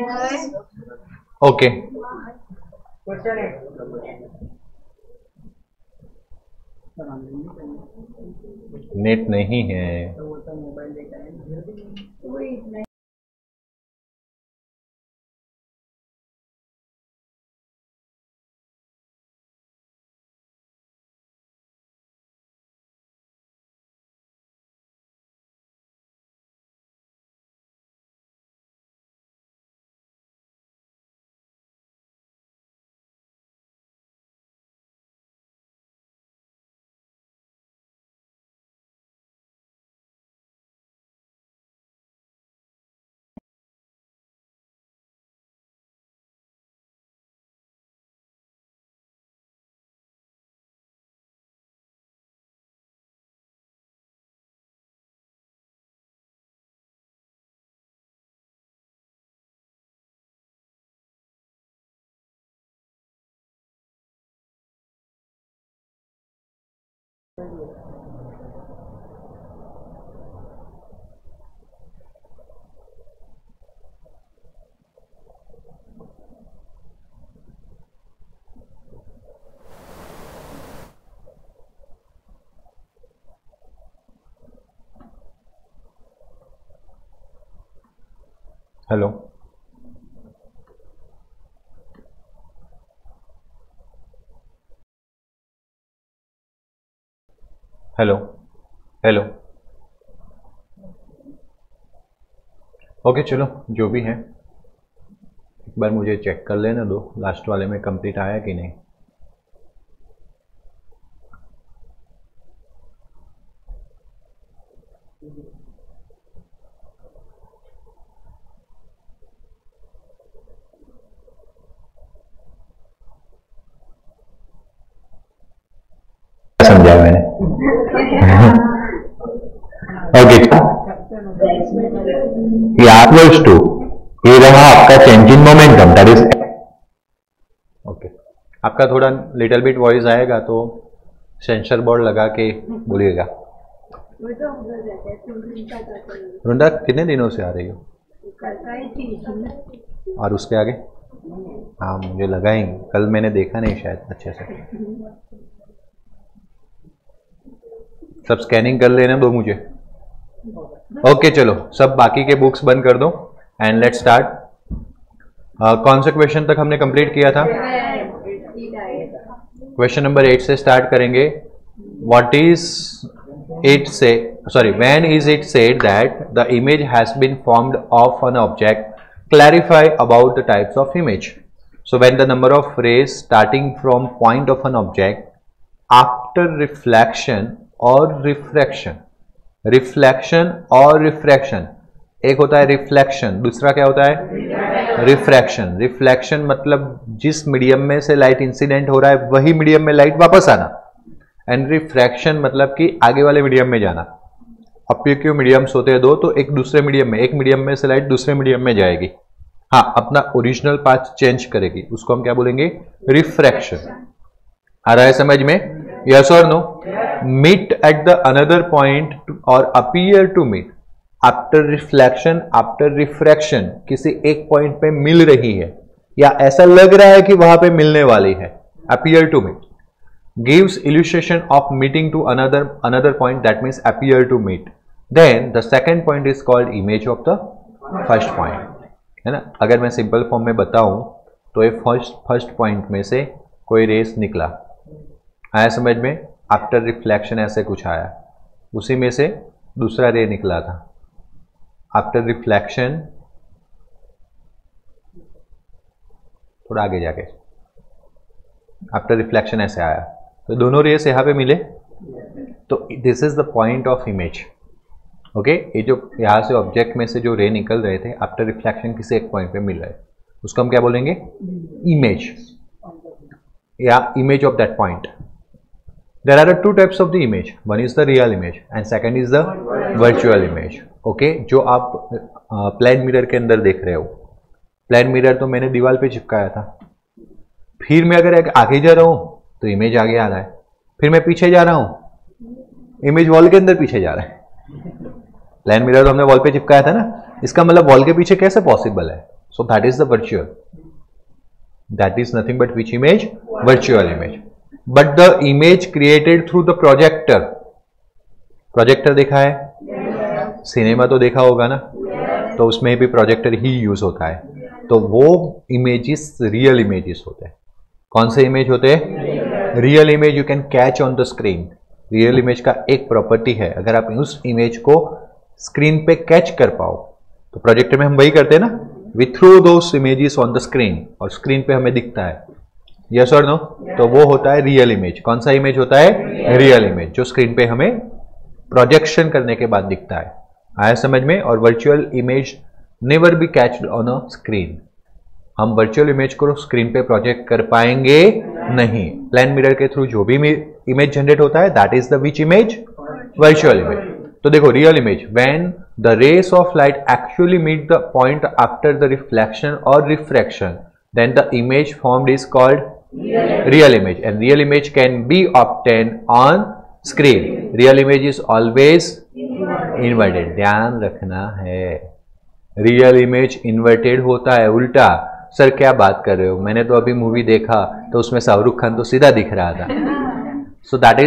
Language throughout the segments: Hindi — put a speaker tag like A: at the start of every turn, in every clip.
A: ओके, नेट नहीं है। Hello, hello, hello. ओके चलो, जो भी है एक बार मुझे चेक कर लेना दो, लास्ट वाले में कंप्लीट आया कि नहीं। समझा मैंने। ओके, इक्वल्स टू ये रहा आपका change in momentum, that is okay. आपका थोड़ा लिटिल बिट वॉइस आएगा तो सेंसर बोर्ड लगा के बोलिएगा। वृंदा कितने दिनों से आ रही हो? और उसके आगे? हाँ मुझे लगा ही, कल मैंने देखा नहीं शायद अच्छे से। सब स्कैनिंग कर लेने दो मुझे। ओके चलो, सब बाकी के बुक्स बंद कर दो एंड लेट्स स्टार्ट। कौन से क्वेश्चन तक हमने कंप्लीट किया था? क्वेश्चन नंबर 8 से स्टार्ट करेंगे। What is it say, sorry, when is it said that the image has been formed of an object, clarify about the types of image. So when the number of rays starting from point of an object after reflection और रिफ्रैक्शन, रिफ्लेक्शन और रिफ्रैक्शन, एक होता है रिफ्लेक्शन, दूसरा क्या होता है? रिफ्रैक्शन। रिफ्लेक्शन मतलब जिस मीडियम में से लाइट इंसिडेंट हो रहा है वही मीडियम में लाइट वापस आना, एंड रिफ्रैक्शन मतलब कि आगे वाले मीडियम में जाना। ऑब्जेक्टिव मीडियम्स होते हैं दो, तो एक दूसरे मीडियम में, एक मीडियम में से लाइट दूसरे मीडियम में जाएगी, हाँ अपना ओरिजिनल पाथ चेंज करेगी, उसको हम क्या बोलेंगे? रिफ्रैक्शन। आ रहा है समझ में? यस और no? Meet at the another point और appear to meet after reflection after refraction, किसी एक पॉइंट पे मिल रही है या ऐसा लग रहा है कि वहां पे मिलने वाली है, appear to meet. Gives illustration of meeting to another point, that means appear to meet. Then the second point is called image of the first point, है ना। अगर मैं सिंपल फॉर्म में बताऊं तो ये फर्स्ट पॉइंट में से कोई रेस निकला, आया समझ में? आफ्टर रिफ्लेक्शन ऐसे कुछ आया, उसी में से दूसरा रे निकला था। आफ्टर रिफ्लेक्शन थोड़ा आगे जाके आफ्टर रिफ्लेक्शन ऐसे आया, तो दोनों रेस यहां पे मिले, तो this is the point of image. Okay, ये जो यहां से ऑब्जेक्ट में से जो रे निकल रहे थे आफ्टर रिफ्लेक्शन किसी एक पॉइंट पे मिल रहे, उसको हम क्या बोलेंगे? इमेज, या image of that point. There are two types of the image. One is the real image and second is the virtual image. Okay, जो आप प्लेन मिरर के अंदर देख रहे हो, प्लेन मिरर तो मैंने दीवार पे चिपकाया था, फिर मैं अगर आगे जा रहा हूं तो इमेज आगे आ रहा है, फिर मैं पीछे जा रहा हूं, इमेज वॉल के अंदर पीछे जा रहा है। प्लेन मिरर तो हमने वॉल पे चिपकाया था ना, इसका मतलब वॉल के पीछे कैसे पॉसिबल है? So that is the virtual. That is nothing but which image? Virtual image. But the image created through the projector. Projector देखा है? सिनेमा तो देखा होगा ना? तो उसमें भी प्रोजेक्टर ही यूज होता है. तो वो इमेजेस रियल इमेजेस होते हैं. कौन से इमेज होते हैं? Real image you can catch on the screen. Real image का एक प्रॉपर्टी है, अगर आप उस इमेज को स्क्रीन पे कैच कर पाओ, तो प्रोजेक्टर में हम वही करते हैं ना, we through those images on the screen, और स्क्रीन पे हमें दिखता है. यस और नो? तो वो होता है रियल इमेज. कौन सा इमेज होता है? रियल इमेज, जो स्क्रीन पे हमें प्रोजेक्शन करने के बाद दिखता है. आया समझ में? और virtual image never be catched on a screen. हम वर्चुअल इमेज को स्क्रीन पे प्रोजेक्ट कर पाएंगे नहीं. प्लान मिरर के थ्रू जो भी इमेज जनरेट होता है, that is the which image? Virtual image. तो देखो, real image, when the rays of light actually meet the point after the reflection और refraction, then the image formed is called real image. And real image can be obtain on screen. Real image is always inverted. ध्यान रखना है, रियल इमेज इन्वर्टेड होता है, उल्टा. सर क्या बात कर रहे हो? मैंने तो अभी मूवी देखा तो उसमें शाहरुख खान तो सीधा दिख रहा था. So that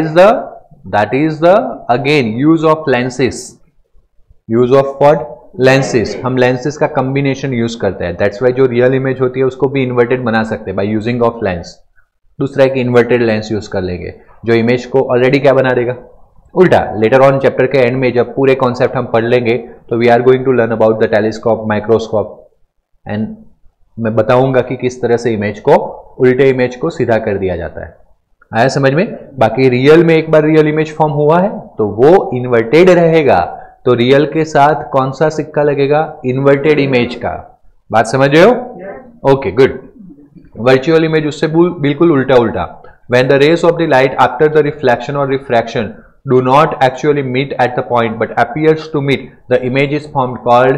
A: is the again use of lenses. Use of what? Lenses. हम लेंसेस का कॉम्बिनेशन यूज करते हैं. दैट्स वाई जो रियल इमेज होती है उसको भी इन्वर्टेड बना सकते हैं बाय यूजिंग ऑफ लेंस. दूसरा एक इन्वर्टेड लेंस यूज कर लेंगे, जो इमेज को ऑलरेडी क्या बना देगा? उल्टा. लेटर ऑन चैप्टर के एंड में जब पूरे कॉन्सेप्ट हम पढ़ लेंगे, तो we are going to learn about the telescope, microscope, and मैं बताऊंगा कि किस तरह से इमेज को, उल्टे इमेज को सीधा कर दिया जाता है. आया समझ में? बाकी रियल में एक बार रियल इमेज फॉर्म हुआ है तो वो इन्वर्टेड रहेगा. तो रियल के साथ कौन सा सिक्का लगेगा? इन्वर्टेड इमेज का. बात समझ रहे हो? Okay, good. वर्चुअल इमेज उससे बिल्कुल उल्टा. When the rays of the light after the reflection और refraction do not actually meet at the point but appears to meet, the image is formed called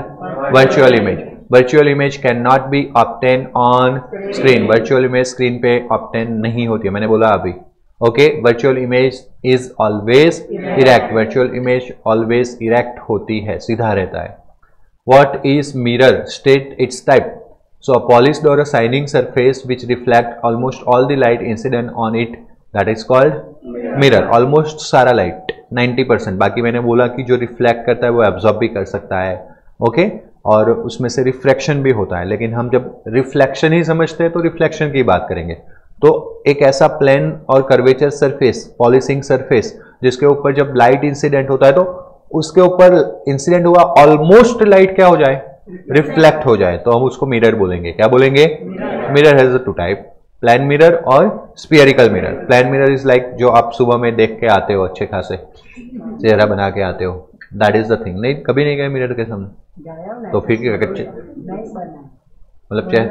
A: virtual image. Virtual image cannot be obtained on screen. Virtual image screen पे obtain नहीं होती है, मैंने बोला अभी. Okay, virtual image is always erect. Virtual image always erect होती है, सीधा रहता है. What is mirror? State its type. So a polished or a shining surface which reflect almost all the light incident on it, that is called mirror. Almost सारा लाइट, 90%. बाकी मैंने बोला कि जो रिफ्लेक्ट करता है वो एब्जॉर्ब भी कर सकता है. ओके, और उसमें से रिफ्रैक्शन भी होता है. लेकिन हम जब रिफ्लेक्शन ही समझते हैं तो रिफ्लेक्शन की बात करेंगे. तो एक ऐसा प्लेन और कर्वेचर सरफेस, पॉलिशिंग सरफेस, जिसके ऊपर जब लाइट इंसिडेंट होता है तो उसके ऊपर इंसिडेंट हुआ ऑलमोस्ट लाइट क्या हो जाए? रिफ्लेक्ट हो जाए, तो हम उसको मिरर बोलेंगे. क्या बोलेंगे? Mirror has two type, plan mirror और spherical mirror. Plan mirror is like जो आप सुबह में देख के आते हो, अच्छे खासे चेहरा बना के आते हो. That is the thing. नहीं, कभी नहीं गए मिरर के सामने? तो फिर क्या कच्चे मतलब क्या?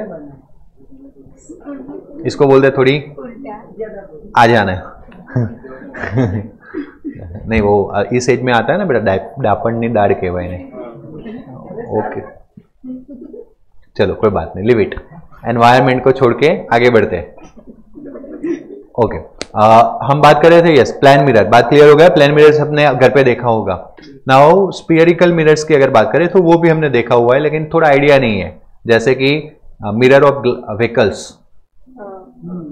A: इसको बोलते थोड़ी आ जाना है. नहीं, वो इस एज में आता है ना बेटा, डापण नहीं दाड़ के भाई ने. ओके, चलो कोई बात नहीं, लिव इट. एनवायरमेंट को छोड़ के आगे बढ़ते हैं. ओके, हम बात कर रहे थे, यस, प्लान मिरर. बात क्लियर हो गया? प्लान मिरर्स अपने घर पे देखा होगा. नाउ स्फीयरिकल मिरर्स की अगर बात करें तो वो भी हमने देखा हुआ है, लेकिन थोड़ा आइडिया नहीं है. जैसे कि मिरर ऑफ व्हीकल्स.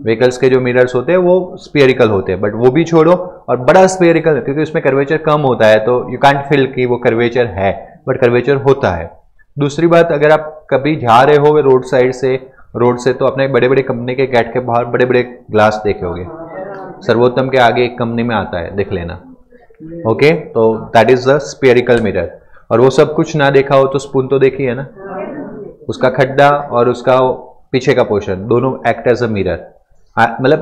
A: व्हीकल्स के जो मिरर्स होते हैं वो स्फीयरिकल होते हैं, बट वो भी छोड़ो, और बड़ा स्फीयरिकल, क्योंकि उसमें कर्वेचर कम होता है तो यू कांट फील कि वो कर्वेचर है, बट कर्वेचर होता है. दूसरी बात, अगर आप कभी जा रहे हो रोड से तो अपने बड़े बड़े कंपनी के गेट के बाहर बड़े बड़े ग्लास देखे होंगे. सर्वोत्तम के आगे एक कंपनी में आता है, देख लेना. ओके, तो that is the spherical mirror. और वो सब कुछ ना देखा हो तो स्पून तो देखी है ना, उसका खड्डा और उसका पीछे का पोर्शन दोनों एक्ट एज अ मिरर. मतलब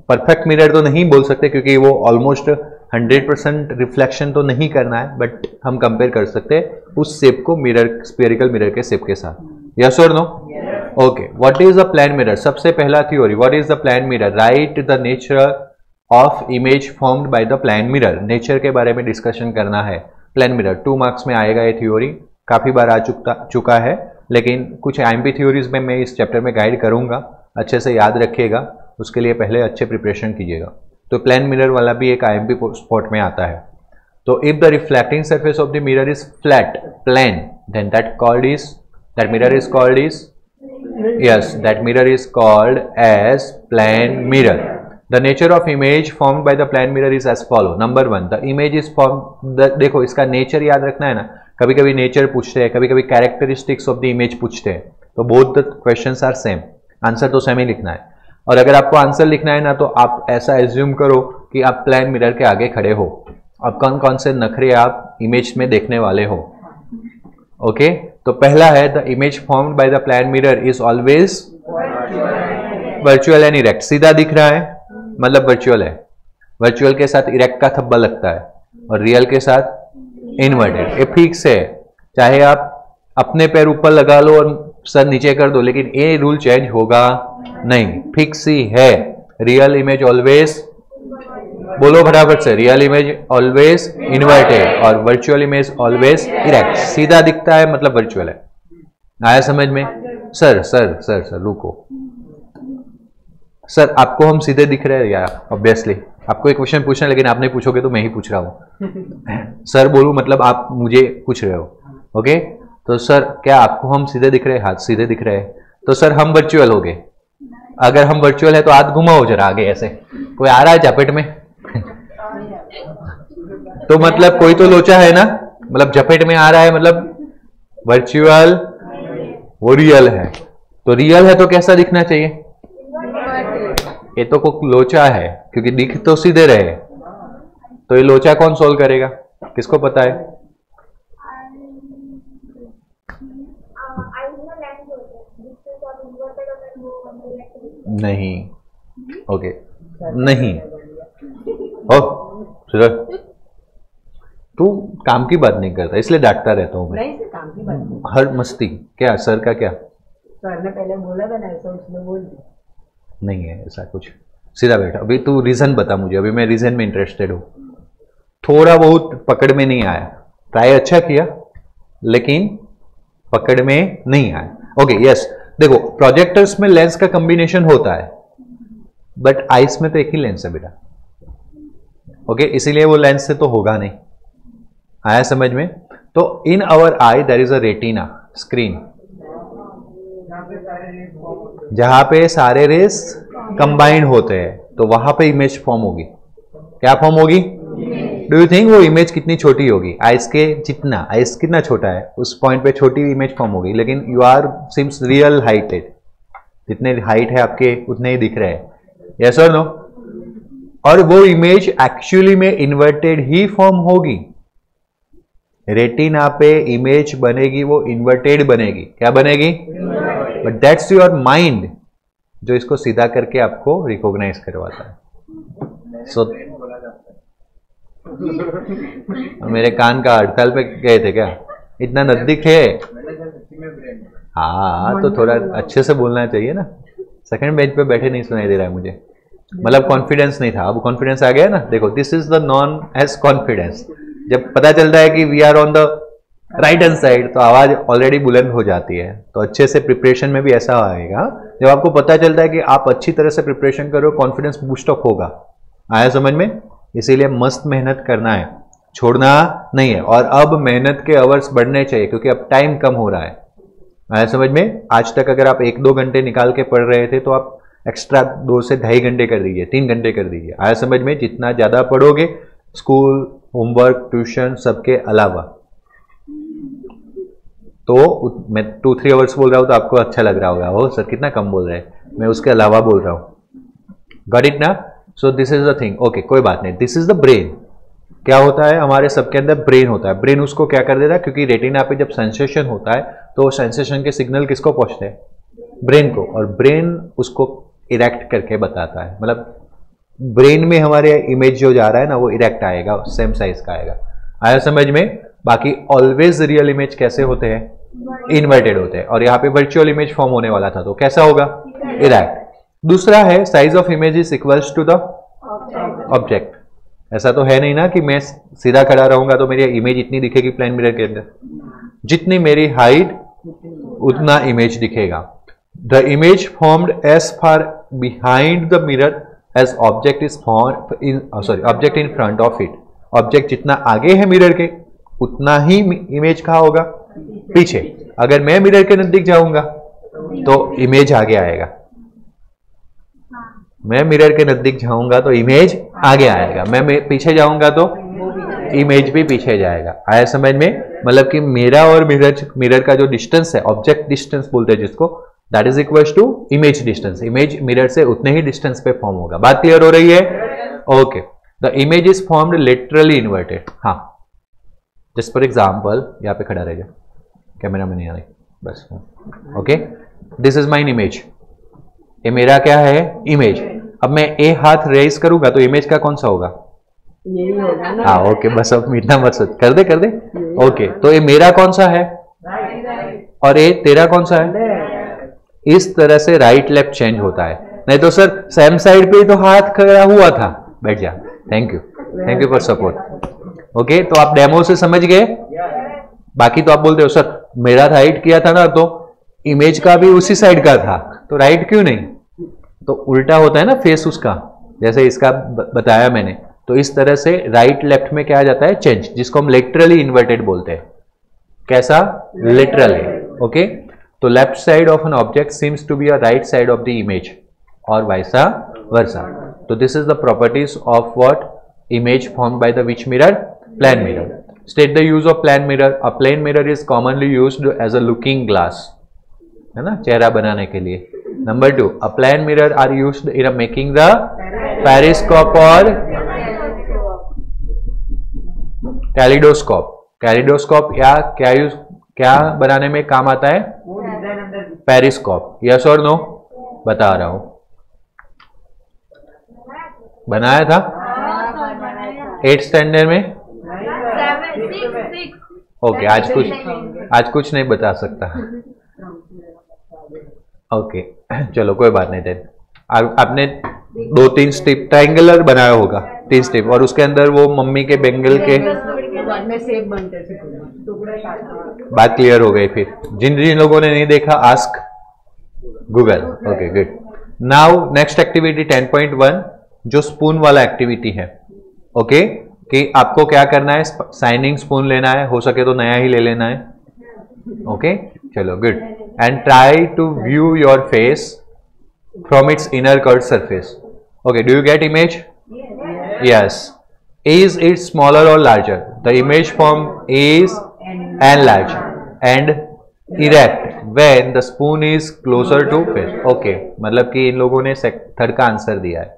A: परफेक्ट मिरर तो नहीं बोल सकते क्योंकि वो ऑलमोस्ट 100% रिफ्लेक्शन तो नहीं करना है, बट हम कंपेयर कर सकते हैं उस शेप को मिरर, स्फीयरिकल मिरर के शेप के साथ. यस और no? Okay, what is the plane mirror? सबसे पहला theory, what is the plane mirror? Right the nature of image formed by the plane mirror. Nature के बारे में डिस्कशन करना है. प्लान मिरर 2 मार्क्स में आएगा. ये थ्योरी काफी बार आ चुका है, लेकिन कुछ आईएमपी थ्योरीज में मैं इस चैप्टर में गाइड करूंगा. अच्छे से याद रखिएगा, उसके लिए पहले अच्छे प्रिपरेशन कीजिएगा. तो प्लान मिरर वाला भी एक आईएमपी स्पॉट में आता है. तो if the reflecting surface of the mirror is flat, plane, then that mirror is called is Yes, that mirror is called as plane mirror. The nature of image formed by the plane mirror is as follow. Number 1, the image is formed. देखो इसका नेचर याद रखना है ना, कभी कभी नेचर पूछते हैं, कभी कभी कैरेक्टरिस्टिक्स ऑफ द इमेज पूछते हैं, तो both the questions are same, answer तो सेम ही लिखना है। और अगर आपको आंसर लिखना है ना, तो आप ऐसा एज्यूम करो कि आप प्लेन मिरर के आगे खड़े हो, अब कौन कौन से नखरे आप इमेज में देखने वाले हो। ओके, तो पहला है the image formed by the plane mirror is always virtual and erect. सीधा दिख रहा है मतलब वर्चुअल है, वर्चुअल के साथ इरेक्ट का थब्बा लगता है, और रियल के साथ इन्वर्टेड। ये फिक्स है, चाहे आप अपने पैर ऊपर लगा लो और सर नीचे कर दो, लेकिन ये रूल चेंज होगा नहीं, फिक्स ही है। रियल इमेज ऑलवेज, बोलो बराबर से, रियल इमेज ऑलवेज इन्वर्टेड और वर्चुअल इमेज ऑलवेज इरेक्ट। सीधा दिखता है मतलब वर्चुअल है। आया समझ में? सर सर सर सर रुको सर, आपको हम सीधे दिख रहे हैं यार? ऑब्वियसली आपको एक क्वेश्चन पूछना है, लेकिन आप नहीं पूछोगे तो मैं ही पूछ रहा हूं। सर बोलूं मतलब आप मुझे पूछ रहे हो। ओके, तो सर क्या आपको हम सीधे दिख रहे हैं? हाथ सीधे दिख रहे हैं, तो सर हम वर्चुअल हो गए। अगर हम वर्चुअल है तो हाथ घुमाओ जरा आगे, ऐसे कोई आ रहा है झपेट में तो मतलब कोई तो लोचा है ना, मतलब झपेट में आ रहा है मतलब वर्चुअल, वो रियल है। तो रियल है तो कैसा दिखना चाहिए? ये तो कोई लोचा है, क्योंकि दिख तो सीधे रहे, तो ये लोचा कौन सोल्व करेगा? किसको पता है? नहीं, ओके नहीं हो तू काम की बात नहीं करता, इसलिए डांटता रहता हूँ मैं। काम की बात हर मस्ती क्या? सर का क्या? सर ने पहले बोला था ना, तो इसमें बोल दी। नहीं है ऐसा कुछ, सीधा बैठा। अभी तू रीजन बता मुझे, अभी मैं रीजन में इंटरेस्टेड हूँ। थोड़ा बहुत पकड़ में नहीं आया, ट्राई अच्छा किया लेकिन पकड़ में नहीं आया। ओके यस, देखो प्रोजेक्टर्स में लेंस का कॉम्बिनेशन होता है, बट आइस में तो एक ही लेंस है बेटा। ओके, इसीलिए वो लेंस से तो होगा नहीं। आया समझ में? तो in our eye there is a retina screen, जहां पे सारे रेस कंबाइंड होते हैं, तो वहां पे इमेज फॉर्म होगी। क्या फॉर्म होगी? डू यू थिंक वो इमेज कितनी छोटी होगी? आइस के जितना, आइस कितना छोटा है, उस पॉइंट पे छोटी इमेज फॉर्म होगी, लेकिन you are seems real heighted, जितने हाइट है आपके उतने ही दिख रहे हैं। यस और नो? और वो इमेज एक्चुअली में इन्वर्टेड ही फॉर्म होगी। रेटिना पे इमेज बनेगी वो इन्वर्टेड बनेगी। क्या बनेगी? बट दैट्स योर माइंड जो इसको सीधा करके आपको रिकॉग्नाइज करवाता है। सो मेरे कान का हड़ताल पे गए थे क्या? इतना नजदीक है। हाँ तो थोड़ा अच्छे से बोलना चाहिए ना, सेकंड बेंच पे बैठे नहीं सुनाई दे रहा है मुझे, मतलब कॉन्फिडेंस नहीं था, अब कॉन्फिडेंस आ गया ना। देखो this is the known as confidence. जब पता चलता है कि we are on the right hand side तो आवाज ऑलरेडी बुलंद हो जाती है। तो अच्छे से प्रिपरेशन में भी ऐसा आएगा, जब आपको पता चलता है कि आप अच्छी तरह से प्रिपरेशन करो, कॉन्फिडेंस बूस्ट अप होगा। आया समझ में? इसीलिए मस्त मेहनत करना है, छोड़ना नहीं है। और अब मेहनत के आवर्स बढ़ने चाहिए, क्योंकि अब टाइम कम हो रहा है। आया समझ में? आज तक अगर आप 1-2 घंटे निकाल के पढ़ रहे थे, तो आप एक्स्ट्रा 2 से 2.5 घंटे कर दीजिए, 3 घंटे कर दीजिए। आया समझ में? जितना ज्यादा पढ़ोगे, स्कूल, होमवर्क, ट्यूशन सबके अलावा, तो मैं 2-3 आवर्स बोल रहा हूं तो आपको अच्छा लग रहा होगा, ओ सर कितना कम बोल रहे हैं, मैं उसके अलावा बोल रहा हूं। गॉट इट ना? So this is the thing. Okay कोई बात नहीं। This is the brain. क्या होता है? हमारे सबके अंदर ब्रेन होता है। ब्रेन उसको क्या कर देता है, क्योंकि रेटिना पे जब सेंसेशन होता है तो सेंसेशन के सिग्नल किसको पहुंचते हैं? ब्रेन को, और ब्रेन उसको इरेक्ट करके बताता है। मतलब ब्रेन में हमारे इमेज जो जा रहा है ना, वो इरेक्ट आएगा, सेम साइज का आएगा। आया समझ में? बाकी ऑलवेज रियल इमेज कैसे होते हैं? इन्वर्टेड होते हैं। और यहाँ पे वर्चुअल इमेज फॉर्म होने वाला था, तो कैसा होगा? इरेक्ट। दूसरा है size of image is equals to the object. ऐसा तो है नहीं ना कि मैं सीधा खड़ा रहूंगा तो मेरी इमेज इतनी दिखेगी प्लेन मिरर के अंदर, जितनी मेरी हाइट उतना इमेज दिखेगा। The image formed as far behind the mirror as object is form in object in front of it. Object जितना आगे है मिरर के, उतना ही इमेज कहाँ होगा? पीछे। अगर मैं मिरर के नजदीक जाऊंगा तो इमेज आगे आएगा। मैं मिरर के नजदीक जाऊंगा तो इमेज आगे आएगा, मैं पीछे जाऊंगा तो इमेज भी पीछे जाएगा। आया समझ में? मतलब कि मेरा और मिरर का जो डिस्टेंस है, ऑब्जेक्ट डिस्टेंस बोलते हैं जिसको, that is equal to image distance. Image mirror से उतने ही डिस्टेंस पे फॉर्म होगा। बात क्लियर हो रही है? Okay, the image is formed literally inverted. हाँ, जस्ट फॉर एग्जाम्पल यहाँ पे खड़ा रहेगा, कैमरा में नहीं आ रही बस। Okay, this is mine image. ये मेरा क्या है? इमेज। अब मैं ए हाथ रेज करूंगा तो इमेज का कौन सा होगा?
B: यही होगा ना।
A: हाँ, ओके, बस अब मीठा मत सोच, कर दे ओके, तो ये मेरा कौन सा है और ये तेरा कौन सा है? इस तरह से राइट लेफ्ट चेंज होता है। नहीं तो सर सेम साइड पे ही तो हाथ खड़ा हुआ था। बैठ जा। Thank you for support. Okay, तो आप डेमो से समझ गए। बाकी तो आप बोलते हो सर मेरा राइट किया था ना, तो इमेज का भी उसी साइड का था, तो राइट क्यों नहीं? तो उल्टा होता है ना फेस उसका, जैसे इसका बताया मैंने। तो इस तरह से राइट लेफ्ट में क्या आ जाता है? चेंज, जिसको हम लिटरली इन्वर्टेड बोलते हैं। कैसा? लिटरली। ओके, तो left side of an object seems to be a right side of the image और वाइसा वर्सा। तो this is the properties of what? Image formed by the which mirror? Plane mirror. State the use of plane mirror. A plane mirror is commonly used as a looking glass, है ना, चेहरा बनाने के लिए। Number 2, a plane mirror are used in making the periscope और कैलिडोस्कोप। कैलिडोस्कोप या क्या बनाने में काम आता है? पेरिस्कोप। यस और नो? बता रहा हूं। बनाया था 8th स्टैंडर्ड में। ओके, आज कुछ नहीं बता सकता। ओके, चलो कोई बात नहीं। देन आपने 2-3 स्टेप ट्राइंगुलर बनाया होगा, 3 स्टेप, और उसके अंदर वो मम्मी के बेंगल के बात क्लियर हो गई। फिर जिन लोगों ने नहीं देखा, ask Google. Okay, good. Now next activity 10.1 जो स्पून वाला एक्टिविटी है। ओके, कि आपको क्या करना है? शाइनिंग स्पून लेना है, हो सके तो नया ही ले लेना है। ओके, चलो, good. And try to view your face from its inner curve surface. Okay, do you get image? Yes. Is it smaller or larger? The image form is enlarged and erect when the spoon is closer to face. Okay, मतलब कि इन लोगों ने थर्ड का आंसर दिया है।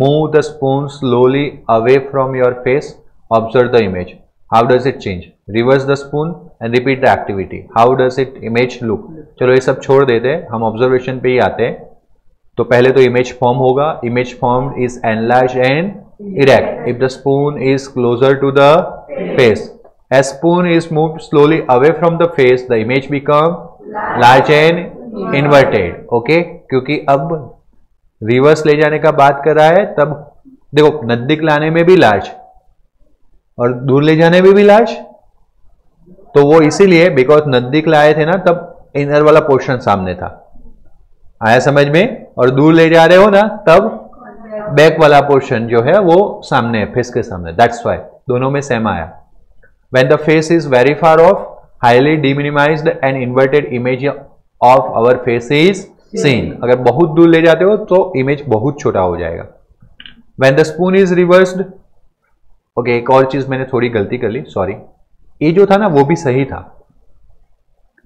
A: Move the spoon slowly away from your face. Observe the image. How does it change? Reverse the spoon and repeat the activity. How does it image look? चलो ये सब छोड़ देते हैं, हम ऑब्जर्वेशन पे ही आते हैं। तो पहले तो इमेज फॉर्म होगा। Image form is enlarge and erect if the spoon is closer to the face. As spoon is moved slowly away from the face, the image become large and inverted. Okay, क्योंकि अब रिवर्स ले जाने का बात कर रहा है, तब देखो नजदीक लाने में भी लार्ज और दूर ले जाने में भी लार्ज। तो वो इसीलिए बिकॉज नजदीक लाए थे ना, तब इनर वाला पोर्शन सामने था। आया समझ में? और दूर ले जा रहे हो ना, तब बैक वाला पोर्शन जो है वो सामने है, फेस के सामने। दैट्स वाई दोनों में सेम आया। When the face is very far off, highly diminimized and inverted image of our face is seen. अगर बहुत दूर ले जाते हो तो इमेज बहुत छोटा हो जाएगा। When the spoon is reversed. Okay, एक और चीज मैंने थोड़ी गलती कर ली, सॉरी। ये जो था ना वो भी सही था,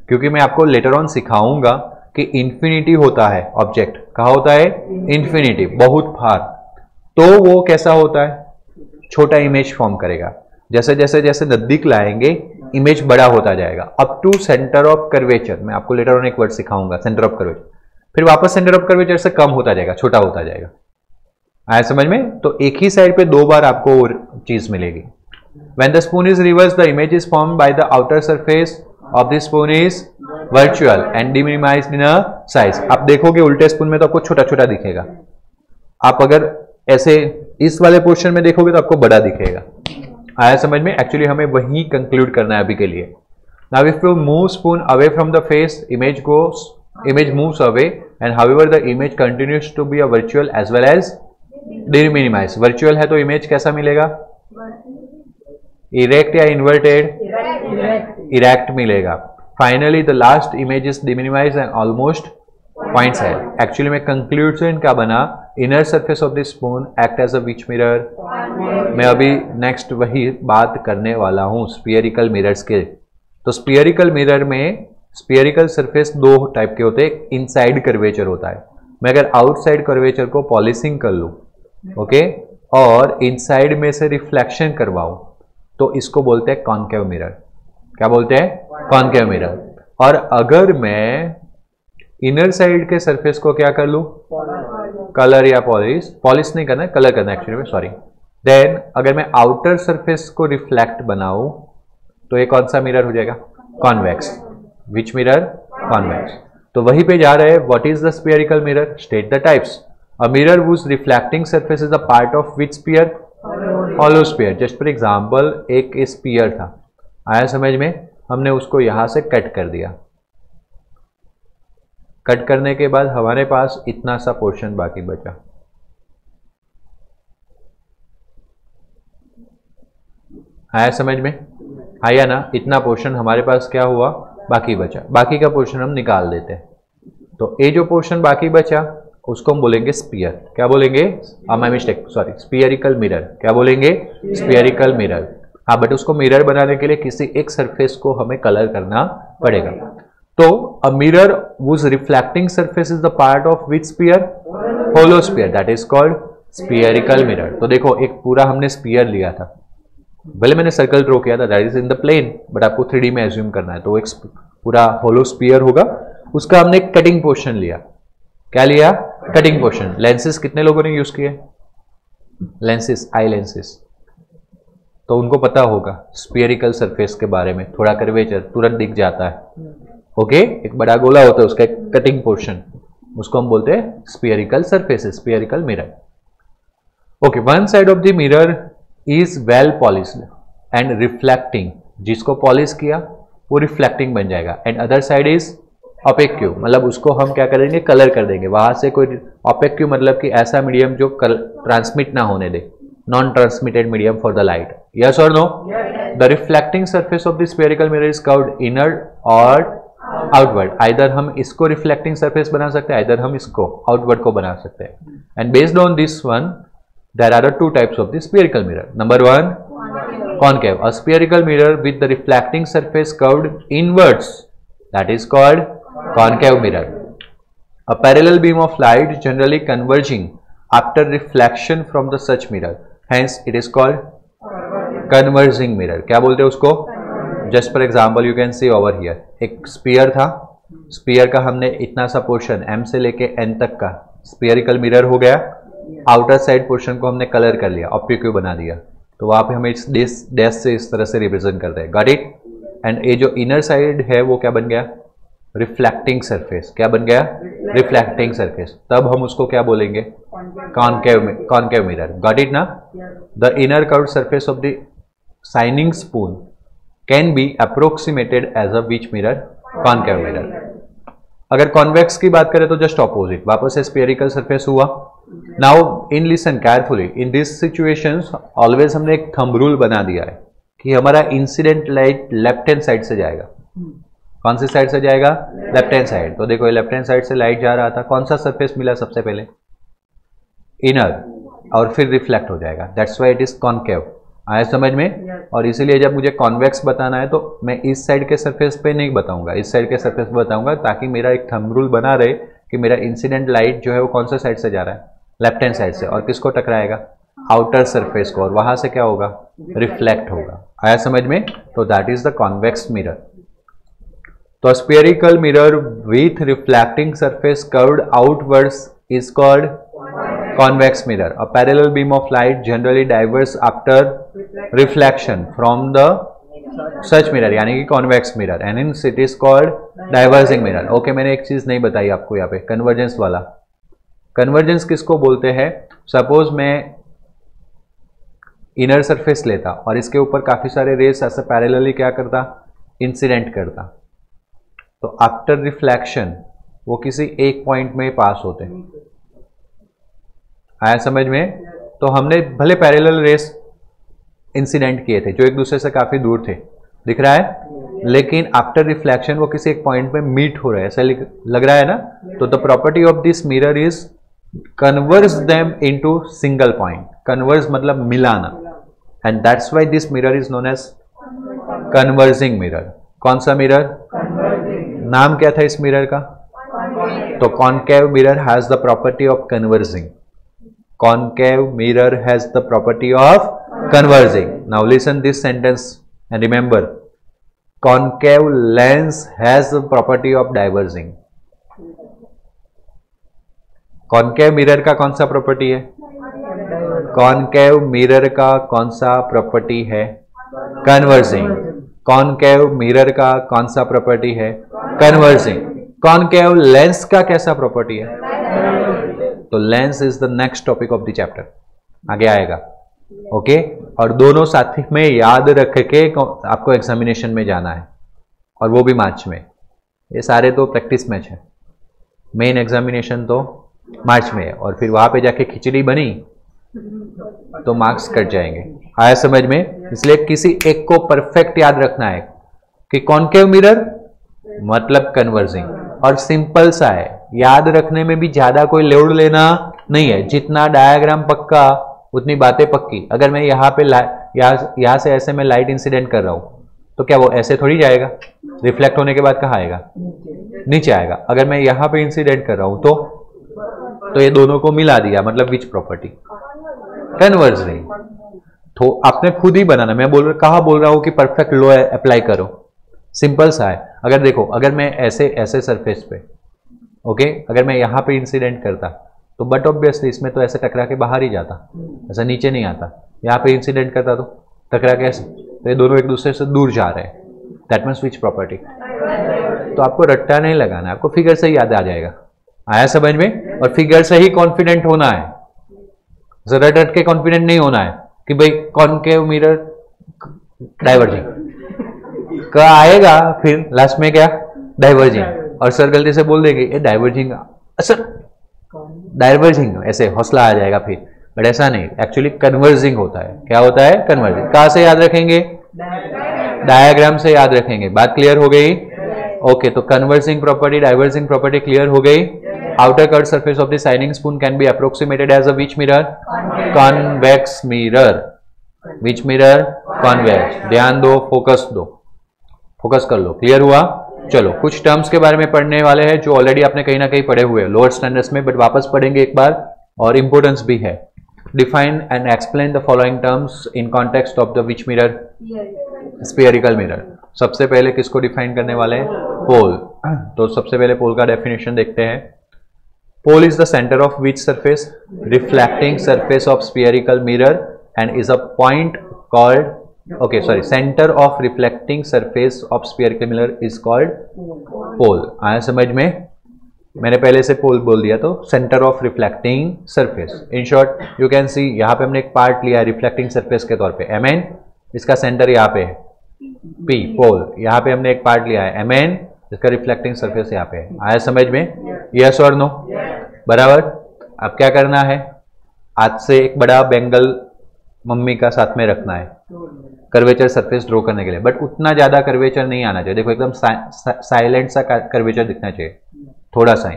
A: क्योंकि मैं आपको लेटर ऑन सिखाऊंगा कि इंफिनिटी होता है ऑब्जेक्ट। कहा होता है? इंफिनिटी, बहुत फार। तो वो कैसा होता है? छोटा इमेज फॉर्म करेगा। जैसे जैसे जैसे नजदीक लाएंगे इमेज बड़ा होता जाएगा, up to centre of curvature. मैं आपको लेटर ऑन एक वर्ड सिखाऊंगा, सेंटर ऑफ कर्वेचर। फिर वापस सेंटर ऑफ कर्वेचर से कम होता जाएगा, छोटा होता जाएगा। आया समझ में? तो एक ही साइड पे 2 बार आपको चीज मिलेगी। When the spoon is reverse, the image is formed by the outer surface of the spoon is virtual and diminimized in a size. आप देखोगे उल्टे स्पून में तो आपको छोटा छोटा दिखेगा। आप अगर ऐसे इस वाले पोर्शन में देखोगे तो आपको बड़ा दिखेगा। आया समझ में? एक्चुअली हमें वही कंक्लूड करना है अभी के लिए। Now if you move spoon away from the face, image moves away, and however the image continues to be a virtual as well as deminimized. virtual है तो इमेज कैसा मिलेगा? इरेक्ट या इन्वर्टेड? इरेक्ट मिलेगा। Finally, the last image is deminimized and almost points है। एक्चुअली में कंक्लूजन क्या बना, inner surface of the spoon act as a which mirror. मैं अभी नेक्स्ट वही बात करने वाला हूँ स्फीयरिकल मिरर्स के। तो स्फीयरिकल मिरर में स्फीयरिकल सरफेस दो टाइप के होते हैं, इनसाइड कर्वेचर होता है। मैं अगर आउटसाइड कर्वेचर को पॉलिशिंग कर लूँ, ओके, और इनसाइड में से रिफ्लेक्शन करवाऊं, तो इसको बोलते हैं कॉनकेव मिरर। क्या बोलते हैं? Concave mirror. और अगर मैं इनर साइड के सरफेस को क्या कर लूं, कलर या पॉलिश नहीं करना है, कलर करना है एक्चुअली में, सॉरी। देन अगर मैं आउटर सरफेस को रिफ्लेक्ट बनाऊं तो ये कौन सा मिरर हो जाएगा? कॉन्वेक्स। विच मिरर? कॉन्वेक्स। तो वहीं पे जा रहे हैं, what is the spherical mirror? State the types. A mirror whose reflecting surface is a part of which sphere? Hollow sphere. Just for example एक स्फीयर था, आया समझ में? हमने उसको यहां से कट कर दिया। कट करने के बाद हमारे पास इतना सा पोर्शन बाकी बचा। आया समझ में? आया ना? इतना पोर्शन हमारे पास क्या हुआ? बाकी बचा। बाकी का पोर्शन हम निकाल देते हैं। तो ये जो पोर्शन बाकी बचा उसको हम बोलेंगे स्फीयर। क्या बोलेंगे? My mistake, sorry, spherical mirror. क्या बोलेंगे? Spherical mirror. हाँ, बट उसको मिरर बनाने के लिए किसी एक सरफेस को हमें कलर करना पड़ेगा। तो a mirror whose reflecting surface is the part of which sphere? Hollow sphere, that is called spherical mirror. तो देखो एक पूरा हमने स्फीयर लिया था, भले मैंने सर्कल ड्रॉ किया था, that is in the plane, but आपको 3D में एज्यूम करना है। तो एक पूरा होलो स्फीयर होगा, उसका हमने कटिंग पोर्शन लिया। क्या लिया? Cutting portion. लेंसेस कितने लोगों ने यूज किए? लेंसेस, आई लेंसेस, तो उनको पता होगा स्फीयरिकल सरफेस के बारे में, थोड़ा कर्वेचर तुरंत दिख जाता है। ओके, एक बड़ा गोला होता है, उसका एक कटिंग पोर्शन, उसको हम बोलते हैं spherical surface, spherical mirror. Okay, one side of the mirror is well polished and reflecting, जिसको पॉलिश किया वो रिफ्लेक्टिंग बन जाएगा। एंड अदर साइड इज ऑपेक्यू, मतलब उसको हम क्या करेंगे? कलर कर देंगे। वहां से कोई ऑपेक्यू मतलब कि ऐसा मीडियम जो ट्रांसमिट ना होने दे, non transmitted medium for the light. Yes और no? The reflecting surface of the spherical mirror is curved inner और आउटवर्ड। आइदर हम इसको रिफ्लेक्टिंग सरफेस बना सकते हैं, आइदर हम इसको आउटवर्ड को बना सकते हैं। And based on this one there are two types of the spherical mirror. Number one, concave, a spherical mirror with the reflecting surface curved inwards, that is called concave mirror. A parallel beam of light generally converging after reflection from the such mirror, hence it is called converging mirror. क्या बोलते हैं उसको? Just for example you can see over here, एक स्पीयर था, स्पीयर का हमने इतना सा पोर्शन m से लेके n तक का स्फीयरिकल मिरर हो गया। आउटर साइड पोर्शन को हमने कलर कर लिया, ऑप्टिक्यू बना दिया, तो वहां पे हमें इस डैश से इस तरह से रिप्रेजेंट करते हैं। Got it? एंड ये जो इनर साइड है वो क्या बन गया? Reflecting surface. क्या बन गया? Reflecting surface. तब हम उसको क्या बोलेंगे? Concave mirror. गॉट इट ना? The inner curved surface of the shining spoon can be approximated as a which mirror? Concave mirror. अगर कॉन्वेक्स की बात करें तो जस्ट ऑपोजिट, वापस से स्फीयरिकल सरफेस हुआ। Now in listen carefully, in this situations always हमने एक थंब रूल बना दिया है कि हमारा incident light left hand side से जाएगा। कौन सी साइड से जाएगा? Left hand side. तो देखो लेफ्ट हैंड साइड से लाइट जा रहा था, कौन सा सरफेस मिला सबसे पहले? इनर, और फिर रिफ्लेक्ट हो जाएगा, that's why it is concave. आया समझ में? और इसीलिए जब मुझे कॉन्वेक्स बताना है तो मैं इस साइड के सरफेस पे नहीं बताऊंगा, इस साइड के सरफेस पे बताऊंगा, ताकि मेरा एक थंब रूल बना रहे कि मेरा इंसिडेंट लाइट जो है वो कौन सा साइड से जा रहा है? लेफ्ट हैंड साइड से। और किसको टकराएगा? आउटर सरफेस को, और वहां से क्या होगा? रिफ्लेक्ट होगा। आया समझ में? तो that is the convex mirror. तो spherical mirror with reflecting surface curved outwards is called convex mirror. A parallel beam of light generally diverges after reflection from the such mirror, यानी कि convex mirror, and hence it is called diverging mirror. Okay, मैंने एक चीज नहीं बताई आपको यहाँ पे, convergence वाला। convergence किसको बोलते हैं? सपोज मैं इनर सरफेस लेता और इसके ऊपर काफी सारे रेस ऐसे पैरेलली क्या करता? इंसिडेंट करता, तो आफ्टर रिफ्लेक्शन वो किसी एक पॉइंट में पास होते हैं। आया समझ में? तो हमने भले पैरेलल रेस इंसिडेंट किए थे जो एक दूसरे से काफी दूर थे, दिख रहा है? लेकिन आफ्टर रिफ्लेक्शन वो किसी एक पॉइंट पे मीट हो रहा है, ऐसा लग रहा है ना। तो the property of this mirror is converges them into single point. Converge मतलब मिलाना, and that's why this mirror is known as converging mirror. कौन सा मिरर? नाम क्या था इस मिरर का? तो concave mirror has the property of converging. Concave mirror has the property of converging. Now listen this sentence and remember, concave lens has the property of diverging. Concave mirror का कौन सा प्रॉपर्टी है? कॉनकेव मिरर का कौन सा प्रॉपर्टी है? कन्वर्जिंग। कॉनकेव मिरर का कौन सा प्रॉपर्टी है? कन्वर्जिंग। कॉनकेव लेंस का कैसा प्रॉपर्टी है? तो lens is the next topic of the chapter, आगे आएगा। ओके और दोनों साथ में याद रख के आपको एग्जामिनेशन में जाना है, और वो भी मार्च में। ये सारे तो प्रैक्टिस मैच है, मेन एग्जामिनेशन तो मार्च में है, और फिर वहां पे जाके खिचड़ी बनी तो मार्क्स कट जाएंगे। आया समझ में? इसलिए किसी एक को परफेक्ट याद रखना है कि कॉनकेव मिरर मतलब कन्वर्जिंग, और सिंपल सा है, याद रखने में भी ज्यादा कोई लोड लेना नहीं है। जितना डायग्राम पक्का उतनी बातें पक्की। अगर मैं यहाँ पे यहाँ से ऐसे में लाइट इंसिडेंट कर रहा हूँ तो क्या वो ऐसे थोड़ी जाएगा? रिफ्लेक्ट होने के बाद कहाँ आएगा? नीचे आएगा। अगर मैं यहाँ पे इंसिडेंट कर रहा हूँ तो ये दोनों को मिला दिया, मतलब विच प्रॉपर्टी? कन्वर्जिंग। तो आपने खुद ही बनाना। मैं कहाँ बोल रहा हूँ कि परफेक्ट लॉ अप्लाई करो, सिंपल सा है। अगर देखो, अगर मैं ऐसे सरफेस पे, ओके, अगर मैं यहाँ पे इंसिडेंट करता तो बट ऑब्वियसली इसमें तो ऐसे टकरा के बाहर ही जाता, ऐसा नीचे नहीं आता। यहाँ पे इंसिडेंट करता तो टकरा के ऐसे, तो ये दोनों एक दूसरे से दूर जा रहे हैं, दैट मीन्स विच प्रॉपर्टी। तो आपको रट्टा नहीं लगाना, आपको फिगर से ही याद आ जाएगा। आया समझ में? और फिगर से ही कॉन्फिडेंट होना है, रट रट के कॉन्फिडेंट नहीं होना है कि भाई कॉनकेव मिरर डाइवर्जिंग का आएगा, फिर लास्ट में क्या? डाइवर्जिंग, और सर गलती से बोल देंगे ये डाइवर्जिंग, अच्छा डाइवर्जिंग, ऐसे हौसला आ जाएगा फिर, बट ऐसा नहीं, एक्चुअली कन्वर्जिंग होता है। क्या होता है? कन्वर्जिंग। कहां से याद रखेंगे? डायग्राम से याद रखेंगे। बात क्लियर हो गई? ओके, तो converging property, diverging property clear हो गई। Outer curve surface of the shining spoon can be approximated as a which mirror? Convex mirror. Which mirror? Convex. ध्यान दो, फोकस दो, फोकस कर लो। क्लियर हुआ? चलो कुछ टर्म्स के बारे में पढ़ने वाले हैं जो ऑलरेडी आपने कहीं ना कहीं पढ़े हुए हैं लोअर स्टैंडर्ड्स में, बट वापस पढ़ेंगे एक बार, और इंपोर्टेंस भी है। Define and explain the following terms in context of the which mirror? Spherical mirror. सबसे पहले किसको डिफाइन करने वाले हैं? पोल। तो सबसे पहले पोल का डेफिनेशन देखते हैं। Pole is the centre of which surface? Reflecting surface of spherical mirror and is a point called, okay, sorry, center of reflecting surface of spherical mirror is called pole. आया समझ में? मैंने पहले से पोल बोल दिया, तो centre of reflecting surface. In short you can see, यहाँ पे हमने एक पार्ट लिया है रिफ्लेक्टिंग सरफेस के तौर पे, mn, इसका सेंटर यहाँ पे है p, पोल। यहाँ पे हमने एक पार्ट लिया है mn, इसका रिफ्लेक्टिंग सरफेस यहाँ पे है। आया समझ में? यस और नो? बराबर। अब क्या करना है? आज से एक बड़ा बेंगल मम्मी का साथ में रखना है कर्वेचर सरफेस ड्रॉ करने के लिए, बट उतना ज्यादा कर्वेचर नहीं आना चाहिए। देखो एकदम साइलेंट सा कर्वेचर दिखना चाहिए, थोड़ा सा ही।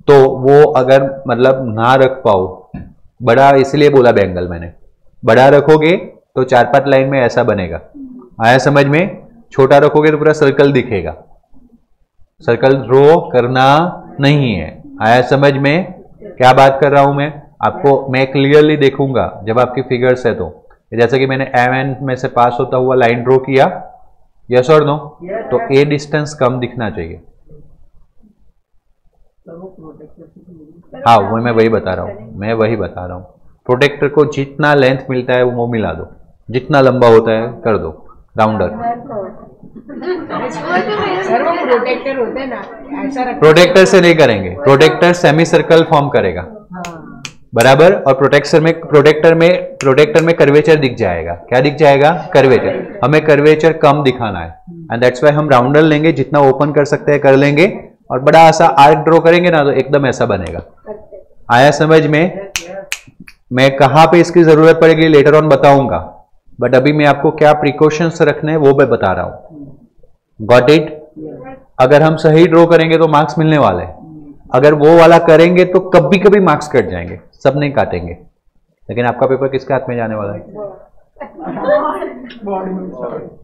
A: तो वो अगर मतलब ना रख पाओ, बड़ा इसलिए बोला बेंगल मैंने, बड़ा रखोगे तो 4-5 लाइन में ऐसा बनेगा। आया समझ में? छोटा रखोगे तो पूरा सर्कल दिखेगा। सर्कल ड्रॉ करना नहीं है। आया समझ में? क्या बात कर रहा हूं मैं आपको? मैं क्लियरली देखूंगा जब आपकी फिगर्स है, तो जैसे कि मैंने एम में से पास होता हुआ लाइन ड्रॉ किया, यस और नो? तो ए डिस्टेंस कम दिखना चाहिए। हाँ, मैं वही बता रहा हूँ, प्रोटेक्टर को जितना लेंथ मिलता है वो मिला दो, जितना लंबा होता है कर दो राउंडर।
B: प्रोटेक्टर होते हैं ना, ऐसा
A: प्रोटेक्टर से नहीं करेंगे, प्रोटेक्टर सेमी सर्कल फॉर्म करेगा, बराबर। और प्रोटेक्टर में कर्वेचर दिख जाएगा। क्या दिख जाएगा? कर्वेचर। हमें कर्वेचर कम दिखाना है, एंड दैट्स व्हाई हम राउंडर लेंगे, जितना ओपन कर सकते हैं कर लेंगे, और बड़ा ऐसा आर्क ड्रॉ करेंगे ना तो एकदम ऐसा बनेगा। आया समझ में? मैं कहां पे इसकी जरूरत पड़ेगी लेटर ऑन बताऊंगा, बट अभी मैं आपको क्या प्रिकॉशंस रखने हैं वो मैं बता रहा हूं। Got it? अगर हम सही ड्रॉ करेंगे तो मार्क्स मिलने वाले हैं, अगर वो वाला करेंगे तो कभी कभी मार्क्स कट जाएंगे, सब नहीं काटेंगे। लेकिन आपका पेपर किसके हाथ में जाने वाला है?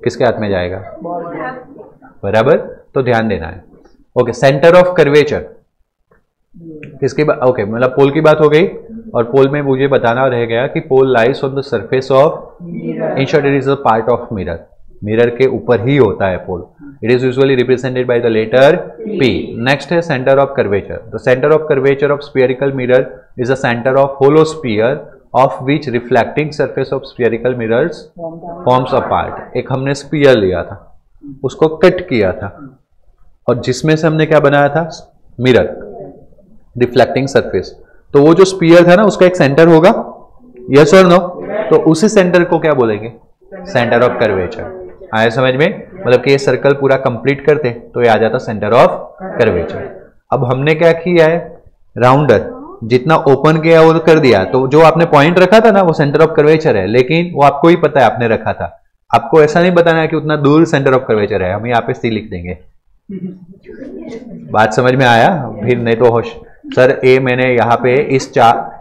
A: किसके हाथ में जाएगा? बराबर, तो ध्यान देना है। ओके, सेंटर ऑफ कर्वेचर किसकी बात? ओके, मतलब पोल की बात हो गई, और पोल में मुझे बताना रह गया कि pole lies on the surface of, in short it is a part of mirror, mirror के ऊपर ही होता है pole. It is usually represented by the letter P। Next है centre of curvature. The centre of curvature of spherical mirror is a centre of hollow sphere of which reflecting surface of spherical mirrors forms a part. एक हमने स्फीयर लिया था, उसको कट किया था, और जिसमें से हमने क्या बनाया था? Mirror, reflecting surface. तो वो जो स्फीयर था ना, उसका एक सेंटर होगा, यस और नो? तो उसी सेंटर को क्या बोलेंगे? Centre of curvature. आया समझ में? मतलब कि ये सर्कल पूरा कंप्लीट करते तो ये आ जाता सेंटर ऑफ कर्वेचर। अब हमने क्या किया है? राउंडर जितना ओपन किया वो तो कर दिया, तो जो आपने पॉइंट रखा था ना वो सेंटर ऑफ कर्वेचर है, लेकिन वो आपको ही पता है आपने रखा था, आपको ऐसा नहीं बताना है कि उतना दूर सेंटर ऑफ कर्वेचर है, हम यहाँ पे सी लिख देंगे। बात समझ में आया? फिर नहीं तो होश सर ए मैंने यहाँ पे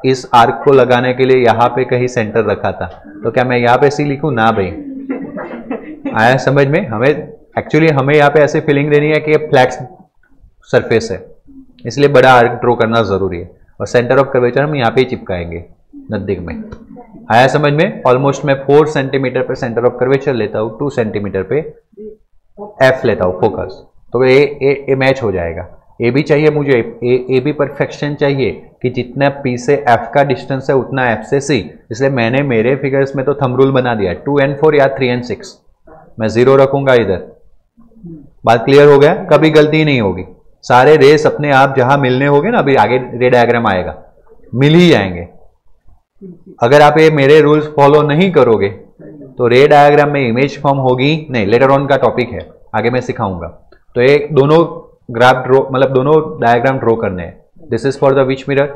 A: इस आर्क को लगाने के लिए यहाँ पे कहीं सेंटर रखा था, तो क्या मैं यहाँ पे सी लिखूं? ना भाई। आया समझ में? हमें एक्चुअली हमें यहाँ पे ऐसे फीलिंग देनी है कि ये फ्लैट सरफेस है, इसलिए बड़ा आर्क ड्रॉ करना जरूरी है, और सेंटर ऑफ कर्वेचर हम यहाँ पे ही चिपकाएंगे नजदीक में। आया समझ में? ऑलमोस्ट मैं 4 सेंटीमीटर पे सेंटर ऑफ कर्वेचर लेता हूँ, 2 सेंटीमीटर पे एफ लेता हूँ फोकस, तो ए मैच हो जाएगा। ए भी चाहिए मुझे, ए भी परफेक्शन चाहिए कि जितना पी से एफ का डिस्टेंस है उतना एफ से सी, इसलिए मैंने मेरे फिगर्स में तो थंब रूल बना दिया 2n4 या 3n6, मैं 0 रखूंगा इधर। बात क्लियर हो गया? कभी गलती नहीं होगी, सारे रेस अपने आप जहां मिलने होंगे ना, अभी आगे रे डायग्राम आएगा, मिल ही जाएंगे। अगर आप ये मेरे रूल्स फॉलो नहीं करोगे तो रे डायग्राम में इमेज फॉर्म होगी नहीं, लेटर ऑन का टॉपिक है, आगे मैं सिखाऊंगा। तो ये दोनों ग्राफ ड्रॉ, मतलब दोनों डायग्राम ड्रॉ करने हैं। This is for the which mirror?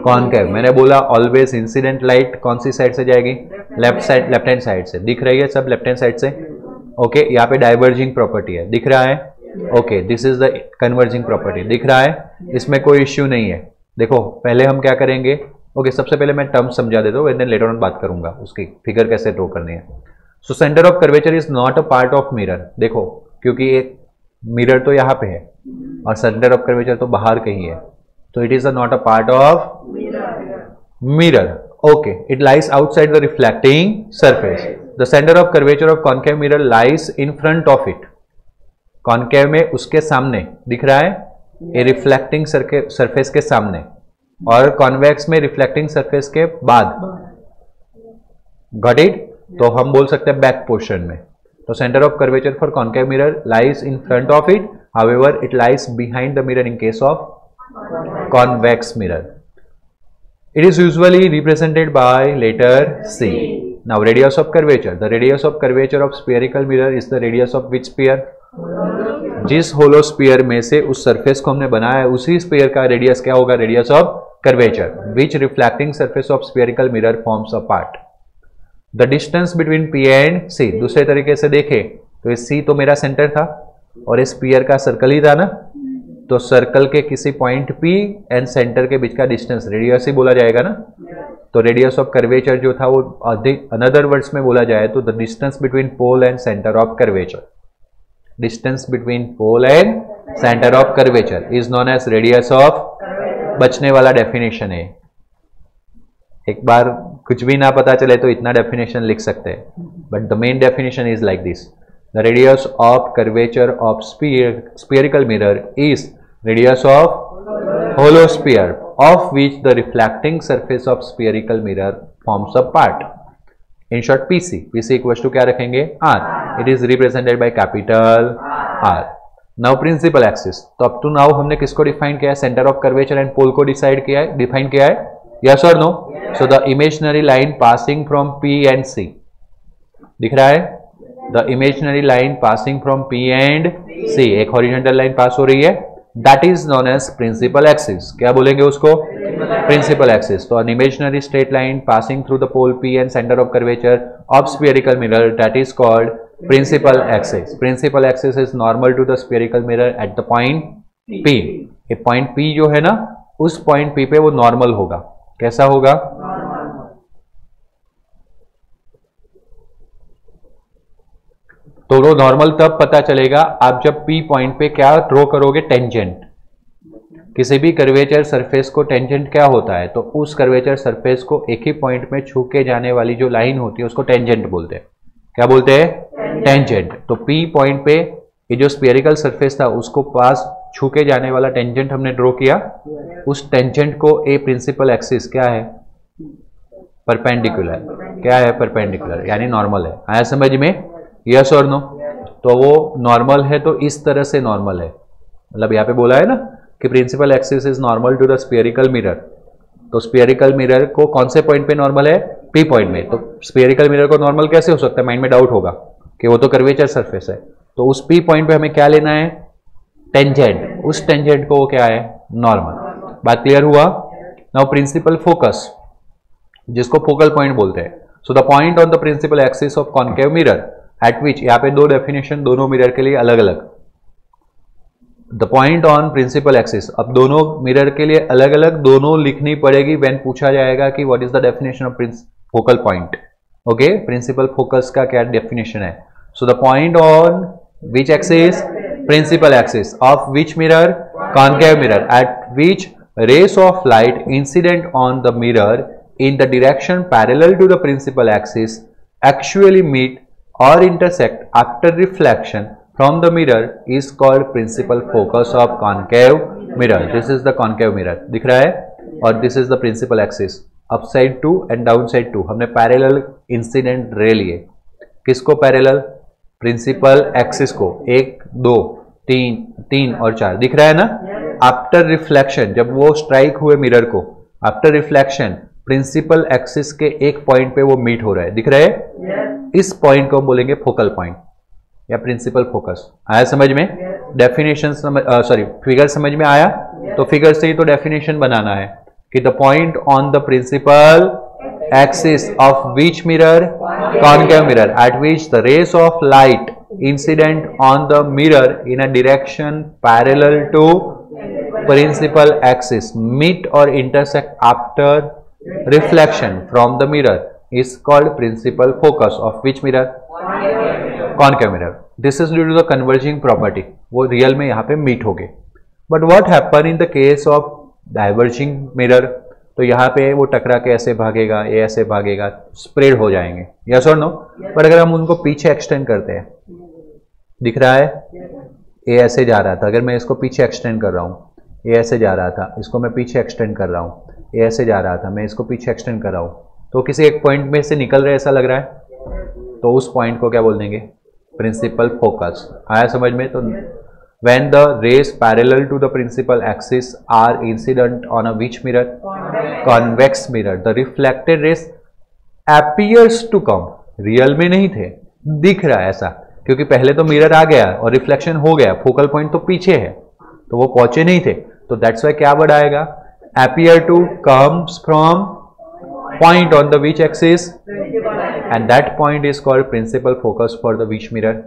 A: Concave. मैंने बोला ऑलवेज इंसिडेंट लाइट कौन सी साइड से जाएगी? लेफ्ट हैंड साइड से। दिख रही है सब लेफ्ट हैंड साइड से? ओके, यहाँ पे डाइवर्जिंग प्रॉपर्टी है, दिख रहा है? Okay, this is the converging property, दिख रहा है? इसमें कोई इश्यू नहीं है। देखो पहले हम क्या करेंगे? ओके, सबसे पहले मैं टर्म समझा देता हूँ, देन लेटर ऑन बात करूंगा उसकी फिगर कैसे ड्रॉ करनी है। So centre of curvature is not a part of mirror. देखो क्योंकि एक मिरर तो यहाँ पे है और सेंटर ऑफ कर्वेचर तो बाहर कहीं है, तो it is not a part of mirror. Okay, it lies outside the reflecting surface. The centre of curvature of concave mirror lies in front of it. Concave में उसके सामने दिख रहा है, ये रिफ्लेक्टिंग सरफेस के सामने, और कॉन्वेक्स में रिफ्लेक्टिंग सरफेस के बाद। Got it? तो हम बोल सकते हैं बैक पोर्शन में। तो centre of curvature for concave mirror lies in front of it, however it lies behind the mirror in case of convex mirror. It is usually represented by letter C. Now radius of curvature. The radius of curvature of spherical mirror is the radius of which sphere? जिस होलो स्फीयर में से उस सरफेस को हमने बनाया है उसी स्फीयर का रेडियस क्या होगा? Radius of curvature, which reflecting surface of spherical mirror forms a part. The distance between P and C, दूसरे तरीके से देखे तो ये C तो मेरा सेंटर था और इस स्फीयर का सर्कल ही था ना, तो सर्कल के किसी पॉइंट P एंड सेंटर के बीच का डिस्टेंस रेडियस ही बोला जाएगा ना। तो रेडियस ऑफ कर्वेचर जो था वो अधिक अनदर वर्ड्स में बोला जाए तो the distance between pole and centre of curvature, distance between pole and centre of curvature is known as radius of. बचने वाला डेफिनेशन है, एक बार कुछ भी ना पता चले तो इतना डेफिनेशन लिख सकते हैं, but the main definition is like this: the radius of curvature of spherical mirror is radius of hollow sphere of which the reflecting surface of spherical mirror forms a part. In short, PC. PC equals to क्या रखेंगे? R. It is represented by capital R. Now principal axis. तो up to now हमने किसको डिफाइन किया है? Centre of curvature and pole को डिफाइन किया है, yes or no? So the imaginary line passing from P and C दिख रहा है? The imaginary line passing from P and C, एक horizontal line पास हो रही है, that is known as principal axis. क्या बोलेंगे उसको? Principal axis. तो an imaginary straight line passing through the pole P and center of curvature of spherical mirror, that is called principal axis. Principal axis is normal to the spherical mirror at the point P. ये पॉइंट P जो है ना, उस पॉइंट P पे वो नॉर्मल होगा. कैसा होगा? तो वो नॉर्मल तब पता चलेगा आप जब P पॉइंट पे क्या ड्रॉ करोगे, टेंजेंट. किसी भी कर्वेचर सरफेस को टेंजेंट क्या होता है, तो उस कर्वेचर सरफेस को एक ही पॉइंट में छू के जाने वाली जो लाइन होती है उसको टेंजेंट बोलते हैं. क्या बोलते हैं? टेंजेंट. तो P पॉइंट पे ये जो स्फेरिकल सरफेस था उसको पास छू के जाने वाला टेंजेंट हमने ड्रॉ किया. उस टेंजेंट को ए प्रिंसिपल एक्सिस क्या है? परपेंडिकुलर. क्या है? परपेंडिकुलर, यानी नॉर्मल है. आया समझ में? यस और नो? तो वो नॉर्मल है तो इस तरह से नॉर्मल है. मतलब यहाँ पे बोला है ना कि principal axis is normal to the spherical mirror. तो स्फेरिकल मिरर को कौन से पॉइंट पे नॉर्मल है? P पॉइंट में. तो स्फेरिकल मिरर को नॉर्मल कैसे हो सकता है? माइंड में डाउट होगा कि वो तो कर्वेचर सरफेस है. तो उस P पॉइंट पे हमें क्या लेना है? टेंजेंट. उस टेंजेंट को वो क्या है? नॉर्मल. बात क्लियर हुआ? नाउ प्रिंसिपल फोकस, जिसको फोकल पॉइंट बोलते हैं. So the point on the principal axis of concave mirror at which, यहाँ पे दो डेफिनेशन दोनों मिरर के लिए अलग अलग. The point on principal axis, अब दोनों मिरर के लिए अलग अलग दोनों लिखनी पड़ेगी व्हेन पूछा जाएगा कि what is the definition of focal point. Okay, principal focus का क्या डेफिनेशन है? So the point on which axis? Principal axis of which mirror? Concave mirror. At which rays of light incident on the mirror in the direction parallel to the principal axis actually meet or intersect after reflection from the mirror is called principal focus of concave mirror. This is the concave mirror. दिख रहा है? और this is the principal axis. upside to and downside to हमने parallel incident ray लिए. किसको parallel? प्रिंसिपल एक्सिस को. 1 2 3 और 4 दिख रहा है ना? आफ्टर रिफ्लेक्शन, जब वो स्ट्राइक हुए मिरर को, आफ्टर रिफ्लेक्शन प्रिंसिपल एक्सिस के एक पॉइंट पे वो मीट हो रहा है. दिख रहा है? इस पॉइंट को हम बोलेंगे फोकल पॉइंट या प्रिंसिपल फोकस. आया समझ में? डेफिनेशन फिगर समझ में आया? तो फिगर से ही तो डेफिनेशन बनाना है कि the point on the principal axis of which mirror? Concave mirror. At which the rays of light incident on the mirror in a direction parallel to principal axis meet or intersect after reflection from the mirror is called principal focus of which mirror? Concave mirror. This is due to the converging property. वो रियल में यहाँ पे मीट हो गए. But what happen in the case of diverging mirror? तो यहाँ पे वो टकरा के ऐसे भागेगा, ये ऐसे भागेगा, स्प्रेड हो जाएंगे. यस और नो? पर अगर हम उनको पीछे एक्सटेंड करते हैं, दिख रहा है? ये ऐसे जा रहा था, अगर मैं इसको पीछे एक्सटेंड कर रहा हूँ, ये ऐसे जा रहा था, इसको मैं पीछे एक्सटेंड कर रहा हूँ, ये ऐसे जा रहा था, मैं इसको पीछे एक्सटेंड कर रहा हूँ, तो किसी एक पॉइंट में से निकल रहे ऐसा लग रहा है, तो उस पॉइंट को क्या बोल देंगे? Principal focus. आया समझ में? तो when the rays parallel to the principal axis are incident on a which mirror? Convex mirror. The reflected rays appears to come. Real में नहीं थे, दिख रहा है ऐसा, क्योंकि पहले तो मिरर आ गया और रिफ्लेक्शन हो गया, फोकल पॉइंट तो पीछे है, तो वो पहुंचे नहीं थे. तो दैट्स वाई क्या वर्ड आएगा? appear to comes from point on the which axis, and that point is called principal focus for the which mirror?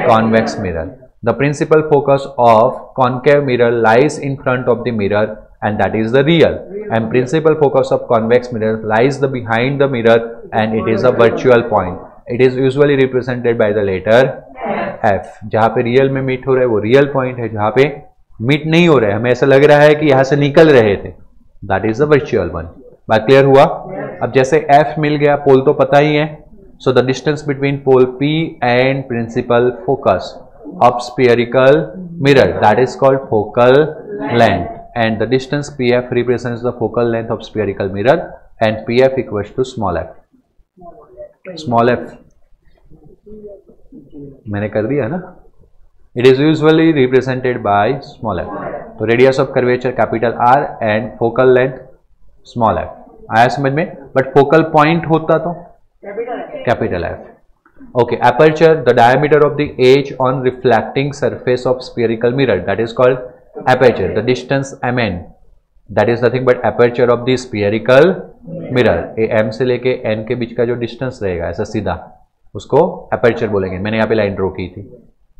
A: Convex mirror. The principal focus of concave mirror lies in front of the mirror and that is the real, and principal focus of convex mirror lies behind the mirror and it is a virtual point. It is usually represented by the letter F. जहाँ पे रियल में मीट हो रहा है वो रियल पॉइंट है, जहाँ पे मीट नहीं हो रहा है, हमें ऐसा लग रहा है कि यहाँ से निकल रहे थे, that is the virtual one. बात क्लियर हुआ? अब जैसे F मिल गया, पोल तो पता ही है, so the distance between pole P and principal focus of spherical mirror, that is called focal length, and the distance PF represents the focal length of spherical mirror and PF equals to small f. Small f मैंने कर दिया ना? It is usually represented by small f. तो radius of curvature capital R and focal length small f. आया समझ में? But focal point होता तो capital F. Okay, aperture, the diameter of the edge on reflecting surface of spherical mirror, that is called aperture. The distance mn, that is nothing but aperture of the spherical mirror. M से लेके n के बीच का जो डिस्टेंस रहेगा ऐसा सीधा, उसको एपर्चर बोलेंगे। मैंने यहाँ पे लाइन ड्रॉ की थी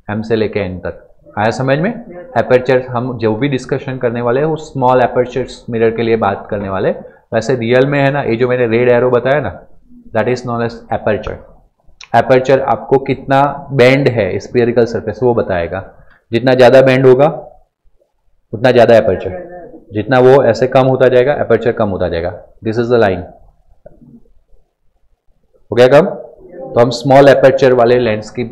A: M से लेके N तक, आया समझ में। एपर्चर हम जो भी डिस्कशन करने वाले हैं वो स्मॉल एपर्चर्स मिरर के लिए बात करने वाले। वैसे रियल में है ना, ये जो मैंने रेड एरो बताया ना, that is known as aperture. Aperture आपको कितना बेंड है स्फीयरिकल सरफेस वो बताएगा। जितना ज़्यादा बेंड होगा उतना ज़्यादा एपर्चर, जितना वो ऐसे कम होता जाएगा एपर्चर कम होता जाएगा। दिस इज द लाइन, हो गया कम। तो हम स्मॉल एपर्चर वाले लेंस की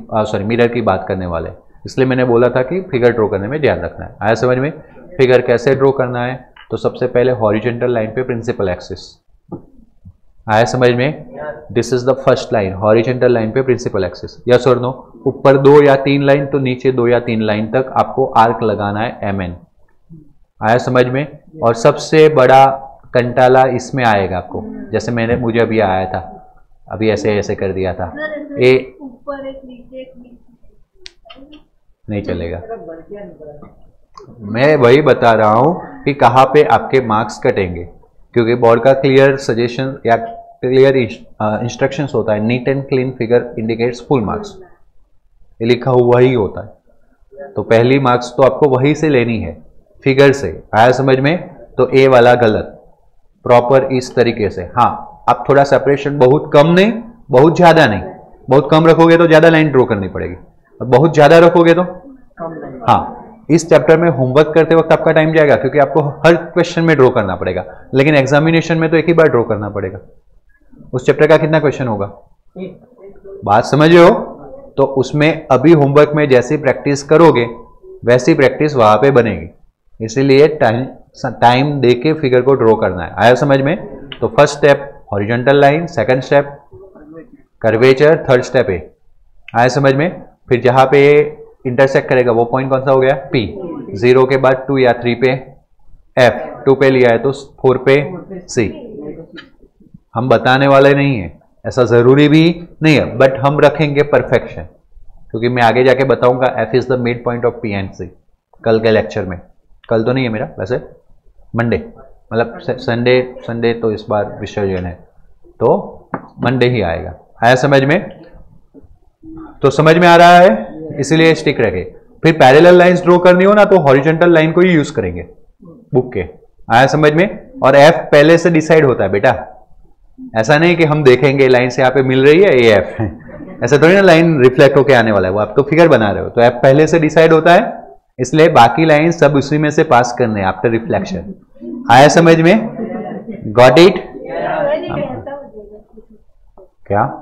A: मिरर की बात करने वाले, इसलिए मैंने बोला था कि फिगर ड्रॉ करने में ध्यान रखना है। आया समझ में। फिगर कैसे ड्रॉ करना है, तो सबसे पहले हॉरिजॉन्टल लाइन पे प्रिंसिपल एक्सिस, आया समझ में। This is the first line, horizontal line पे प्रिंसिपल एक्सिस, यस और नो। ऊपर 2 या 3 लाइन तो नीचे 2 या 3 लाइन तक आपको आर्क लगाना है MN, आया समझ में। और सबसे बड़ा कंटाला इसमें आएगा आपको, जैसे मुझे अभी आया था, अभी ऐसे ऐसे कर दिया था,
B: ऊपर एक नीचे एक
A: नहीं चलेगा। मैं वही बता रहा हूं कि कहाँ पे आपके मार्क्स कटेंगे, क्योंकि बोर्ड का क्लियर सजेशन या क्लियर इंस्ट्रक्शंस होता है, neat and clean figure indicates full marks, ये लिखा हुआ ही होता है। तो पहली मार्क्स तो आपको वही से लेनी है, फिगर से, आया समझ में। तो ए वाला गलत, प्रॉपर इस तरीके से। हाँ, आप थोड़ा सेपरेशन बहुत कम नहीं, बहुत ज्यादा नहीं। बहुत कम रखोगे तो ज्यादा लाइन ड्रॉ करनी पड़ेगी, और बहुत ज्यादा रखोगे तो हाँ। इस चैप्टर में होमवर्क करते वक्त आपका टाइम जाएगा, क्योंकि आपको हर क्वेश्चन में ड्रॉ करना पड़ेगा, लेकिन एग्जामिनेशन में तो एक ही बार ड्रॉ करना पड़ेगा। उस चैप्टर का कितना क्वेश्चन होगा, बात समझ रहे हो। तो उसमें अभी होमवर्क में जैसी प्रैक्टिस करोगे वैसी प्रैक्टिस वहां पे बनेगी, इसीलिए टाइम दे के फिगर को ड्रॉ करना है, आया समझ में। तो first step horizontal line, second step curvature, third step A, आया समझ में। फिर जहां पे इंटरसेक्ट करेगा वो पॉइंट कौन सा हो गया, P। 0 के बाद 2 या 3 पे F, 2 पे लिया है तो 4 पे C। हम बताने वाले नहीं है, ऐसा जरूरी भी नहीं है, बट हम रखेंगे परफेक्शन, क्योंकि मैं आगे जाके बताऊंगा F is the mid point of P and C कल के लेक्चर में। कल तो नहीं है मेरा, वैसे मंडे, मतलब संडे तो इस बार विसर्जन है, तो मंडे ही आएगा, आया समझ में। तो समझ में आ रहा है, इसीलिए स्टिक रखे। फिर पैरेलल लाइंस ड्रॉ करनी हो ना तो हॉरिजॉन्टल लाइन को ही यूज करेंगे बुक के, आया समझ में। और F पहले से डिसाइड होता है बेटा, ऐसा नहीं कि हम देखेंगे लाइन से यहाँ पे मिल रही है ये F है, ऐसा थोड़ी ना लाइन रिफ्लेक्ट होके आने वाला है, वो आप तो फिगर बना रहे हो। तो F पहले से डिसाइड होता है, इसलिए बाकी लाइन सब उसी में से पास करने हैं आफ्टर रिफ्लेक्शन, आया समझ में। Got it. क्या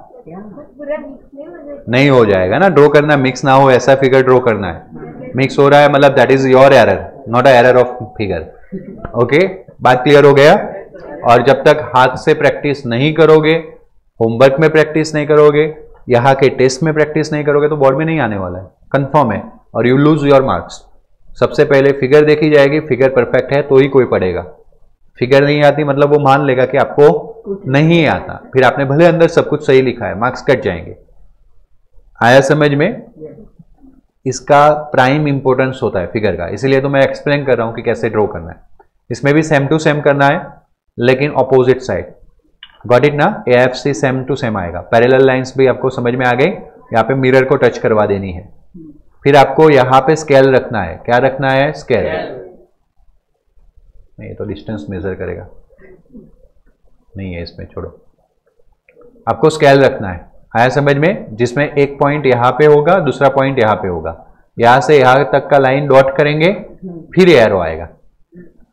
A: नहीं हो जाएगा ना, ड्रॉ करना मिक्स ना हो ऐसा फिगर ड्रॉ करना है। मिक्स हो रहा है मतलब that is your error, not a error of figure. Okay, बात क्लियर हो गया। और जब तक हाथ से प्रैक्टिस नहीं करोगे, होमवर्क में प्रैक्टिस नहीं करोगे, यहाँ के टेस्ट में प्रैक्टिस नहीं करोगे तो बोर्ड में नहीं आने वाला है, कंफर्म है, और यू लूज योर मार्क्स। सबसे पहले फिगर देखी जाएगी, फिगर परफेक्ट है तो ही कोई पढ़ेगा, फिगर नहीं आती मतलब वो मान लेगा कि आपको नहीं आता, फिर आपने भले अंदर सब कुछ सही लिखा है, मार्क्स कट जाएंगे, आया समझ में। इसका प्राइम इंपोर्टेंस होता है फिगर का, इसीलिए तो मैं एक्सप्लेन कर रहा हूं कि कैसे ड्रॉ करना है। इसमें भी सेम टू सेम करना है, लेकिन ऑपोजिट साइड, गॉट इट ना। AFC सेम टू सेम आएगा। पैरेलल लाइंस भी आपको समझ में आ गई, यहाँ पे मिरर को टच करवा देनी है। फिर आपको यहाँ पे स्केल रखना है, क्या रखना है, स्केल। नहीं तो डिस्टेंस मेजर करेगा, नहीं है इसमें, छोड़ो। आपको स्केल रखना है, आया समझ में, जिसमें एक पॉइंट यहाँ पे होगा, दूसरा पॉइंट यहाँ पे होगा, यहां से यहां तक का लाइन डॉट करेंगे, फिर एरो आएगा।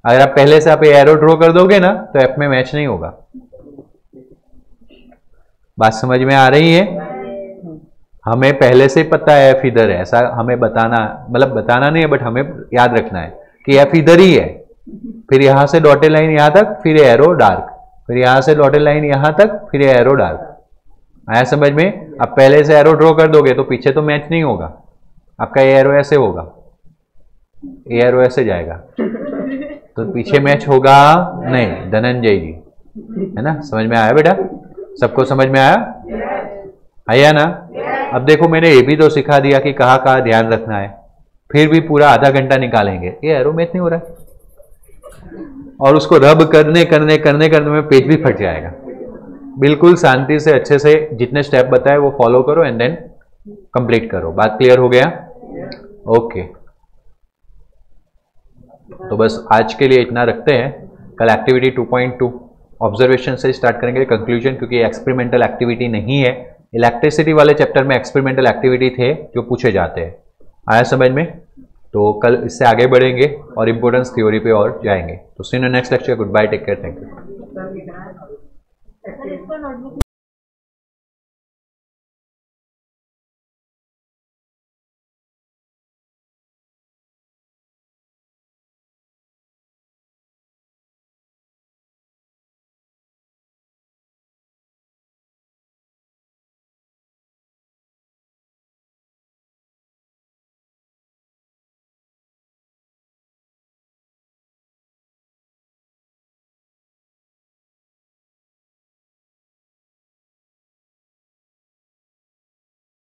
A: अगर आप पहले से आप एरो ड्रॉ कर दोगे ना तो F में मैच नहीं होगा। बात समझ में आ रही है। हमें पहले से पता है F इधर है, ऐसा हमें बताना, मतलब बताना नहीं है, बट हमें याद रखना है कि F इधर ही है। फिर यहां से डॉटेड लाइन यहां तक, फिर एरो डार्क, फिर यहां से डॉटेड लाइन यहां तक, फिर एरो डार्क, आया समझ में। अब पहले से एरो ड्रॉ कर दोगे तो पीछे तो मैच नहीं होगा, आपका ये एरो ऐसे होगा, ये एरो ऐसे जाएगा, तो पीछे मैच होगा नहीं, धनंजय जी, है ना। समझ में आया बेटा, सबको समझ में आया ना। अब देखो मैंने ये भी तो सिखा दिया कि कहाँ कहाँ ध्यान रखना है, फिर भी पूरा आधा घंटा निकालेंगे, ये एरो मैच नहीं हो रहा है, और उसको रब करने करने करने करने में पेज भी फट जाएगा। बिल्कुल शांति से अच्छे से जितने स्टेप बताए वो फॉलो करो एंड देन कंप्लीट करो। बात क्लियर हो गया? ओके, तो बस आज के लिए इतना रखते हैं। कल एक्टिविटी 2.2 ऑब्जर्वेशन से स्टार्ट करेंगे कंक्लूजन, क्योंकि एक्सपेरिमेंटल एक्टिविटी नहीं है। इलेक्ट्रिसिटी वाले चैप्टर में एक्सपेरिमेंटल एक्टिविटी थे जो पूछे जाते हैं। आया समझ में? तो कल इससे आगे बढ़ेंगे और इंपोर्टेंस थ्योरी पे और जाएंगे। तो see you next lecture. Good bye, take care, thank you.